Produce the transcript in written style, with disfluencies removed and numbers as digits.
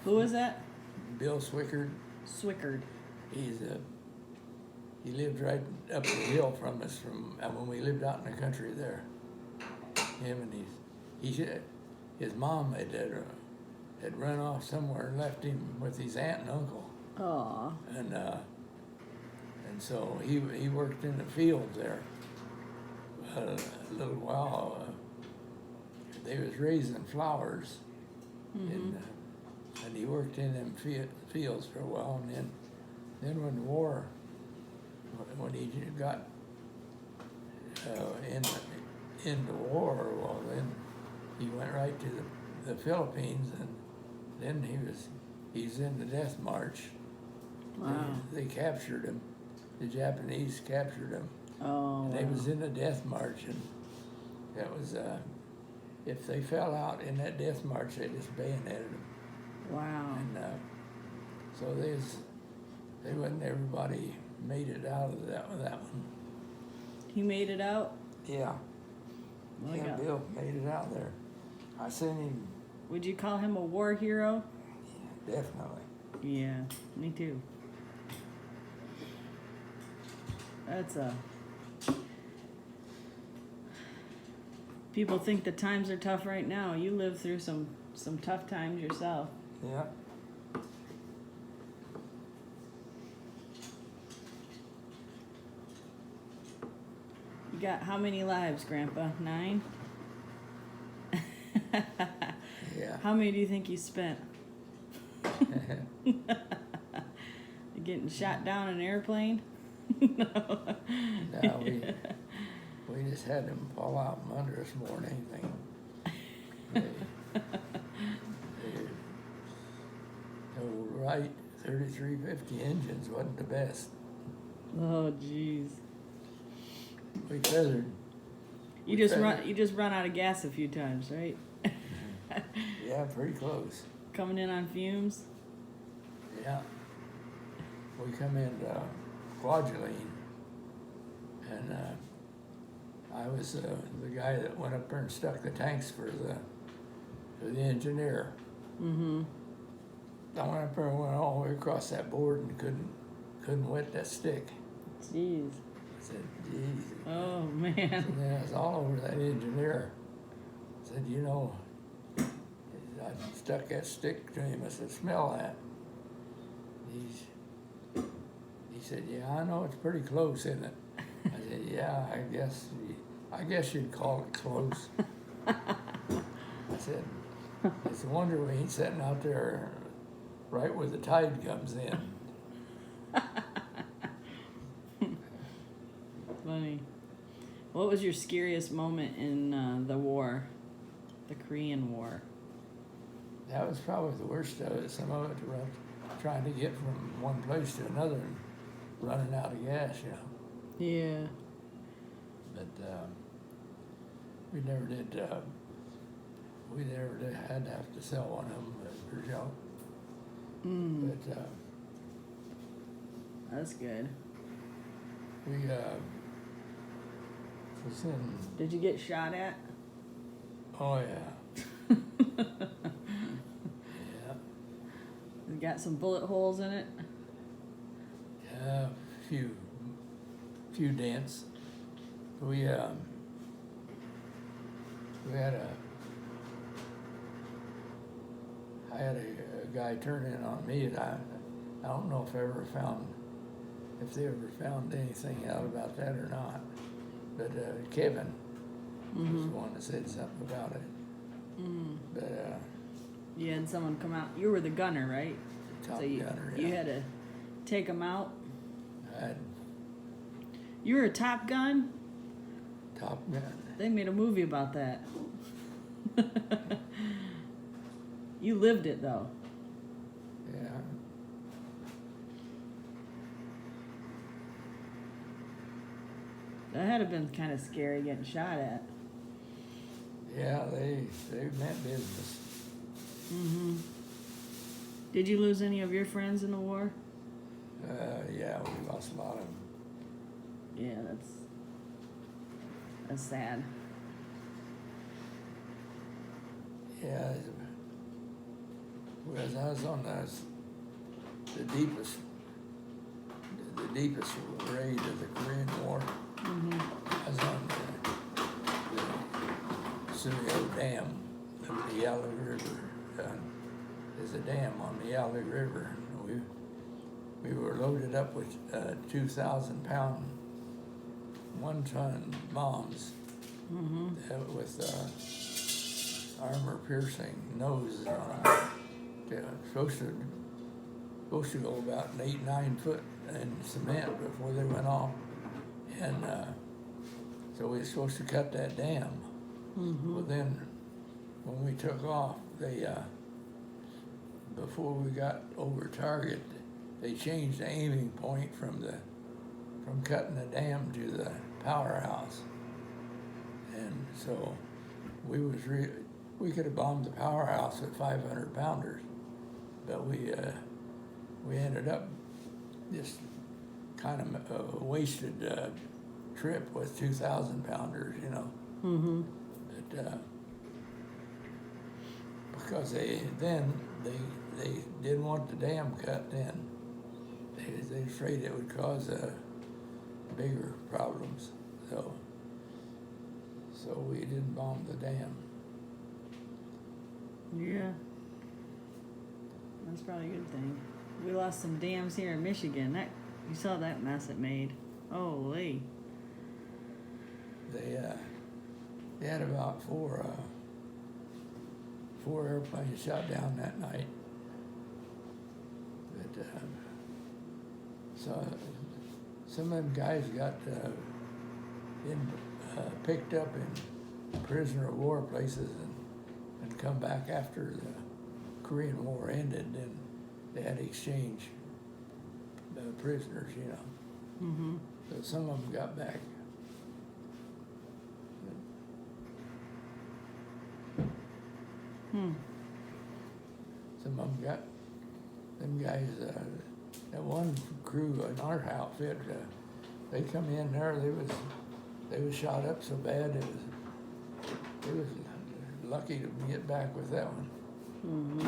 Who is that? Bill Swickard. Swickard. He lived right up the hill from us from when we lived out in the country there. Him and his mom had run off somewhere and left him with his aunt and uncle. Aw. And so he worked in the field there a little while. They was raising flowers, and he worked in them fields for a while. And then when when he got in the war, well, then he went right to the Philippines, and then he's in the Death March. Wow. They captured him. The Japanese captured him. Oh. And they was in the Death March, and that was if they fell out in that Death March, they just bayoneted them. Wow. And so they wasn't everybody made it out of that one. He made it out? Yeah. Well, Yeah, Bill made it out there. I sent him. Would you call him a war hero? Yeah, definitely. Yeah, me too. That's people think the times are tough right now. You lived through some tough times yourself. Yeah. You got how many lives, Grandpa? 9? Yeah. How many do you think you spent? Getting shot down in an airplane? No, we just had them fall out from under us more than anything. The Wright 3350 engines wasn't the best. Oh, jeez. We feathered. You just run out of gas a few times, right? Yeah, pretty close. Coming in on fumes. Yeah. We come into Kwajalein, and I was the guy that went up there and stuck the tanks for the engineer. Mm-hmm. I went up there and went all the way across that board and couldn't wet that stick. Jeez. I said, geez. Oh, man. And then I was all over that engineer. I said, I stuck that stick to him. I said, smell that. He said, yeah, I know it's pretty close, isn't it? I said, yeah, I guess you'd call it close. I said, it's a wonder we ain't sitting out there right where the tide comes in. Funny. What was your scariest moment in the war, the Korean War? That was probably the worst of it. Some of it trying to get from one place to another and running out of gas, Yeah. But we never did. We never had to have to sell one of them for Joe. But That's good. we was in. Did you get shot at? Oh yeah. Yeah. You got some bullet holes in it? Yeah, few dents. We had I had a guy turn in on me, and I don't know if they ever found anything out about that or not. But Kevin was the one that said something about it. But You had someone come out. You were the gunner, right? top So you gunner, had to take them out. had You were a Top Gun? top gun. They made a movie about that. You lived it, though. Yeah. That had to have been kind of scary getting shot at. Yeah, they meant business. Mm-hmm. Did you lose any of your friends in the war? Yeah, we lost a lot of them. Yeah, that's sad. Yeah, Whereas I was on the deepest raid of the Korean War. Mm-hmm. I was on the Suyo Dam of the Yellow River. There's a dam on the Yellow River. We were loaded up with 2,000-pound, 1-ton bombs Mm-hmm. with armor-piercing noses on them. They were supposed to go about 8-9 foot in cement before they went off, and so we were supposed to cut that dam. Mm-hmm. Well, then when we took off, they before we got over target, they changed the aiming point from cutting the dam to the powerhouse, and so we could have bombed the powerhouse with 500-pounders, but we ended up just kind of a wasted trip with 2,000-pounders, you know. Mm-hmm. But because they didn't want the dam cut then. They were afraid it would cause bigger problems. So we didn't bomb the dam. Yeah. That's probably a good thing. We lost some dams here in Michigan. You saw that mess it made. Holy. They had about four airplanes shot down that night. But so some of them guys got picked up in prisoner of war places and come back after the Korean War ended, and they had to exchange prisoners, you know. Mm-hmm. So some of them got back. Some of them got, them guys, that one crew in our outfit, they come in there, they was shot up so bad, they was lucky to get back with that one. Mm-hmm.